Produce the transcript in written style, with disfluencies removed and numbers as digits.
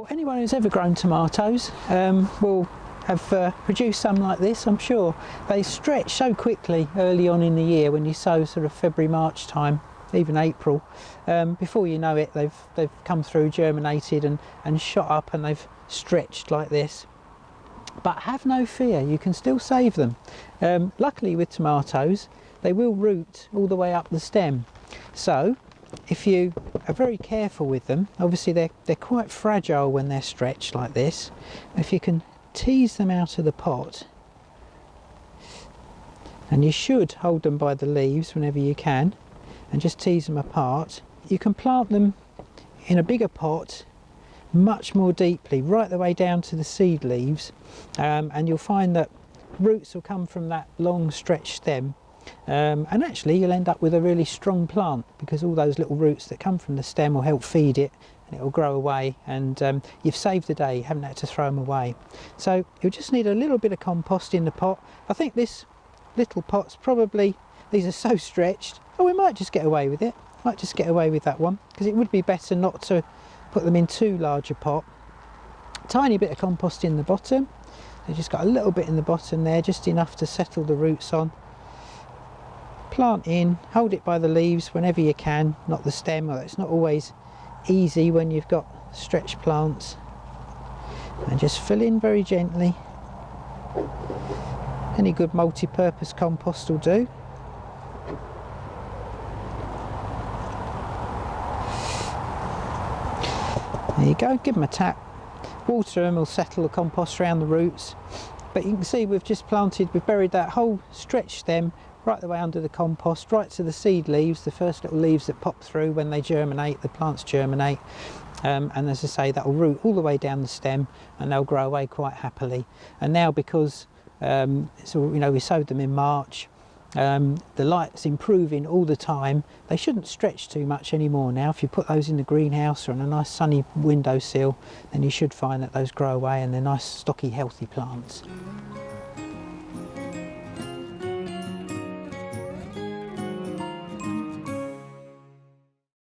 Well, anyone who's ever grown tomatoes will have produced some like this, I'm sure. They stretch so quickly early on in the year when you sow sort of February, March time, even April. Before you know it, they've come through, germinated and shot up, and they've stretched like this. But have no fear, you can still save them. Luckily with tomatoes, they will root all the way up the stem. So if you are very careful with them, obviously they're quite fragile when they're stretched like this. If you can tease them out of the pot, and you should hold them by the leaves whenever you can, and just tease them apart, you can plant them in a bigger pot much more deeply, right the way down to the seed leaves, and you'll find that roots will come from that long stretched stem, and actually you'll end up with a really strong plant, because all those little roots that come from the stem will help feed it, and it will grow away, and you've saved the day, you haven't had to throw them away. So you'll just need a little bit of compost in the pot. I think this little pot's probably, these are so stretched, oh, we might just get away with it, might just get away with that one, because it would be better not to put them in too large a pot. Tiny bit of compost in the bottom. They've just got a little bit in the bottom there, just enough to settle the roots on. Plant in, hold it by the leaves whenever you can, not the stem. Well, it's not always easy when you've got stretched plants. And just fill in very gently. Any good multi-purpose compost will do. There you go, give them a tap. Water them will settle the compost around the roots. But you can see we've just planted, we've buried that whole stretched stem right the way under the compost, right to the seed leaves, the first little leaves that pop through when they germinate, the plants germinate. And as I say, that will root all the way down the stem, and they'll grow away quite happily. And now, because we sowed them in March, the light's improving all the time. They shouldn't stretch too much anymore now. If you put those in the greenhouse or on a nice sunny windowsill, then you should find that those grow away, and they're nice, stocky, healthy plants.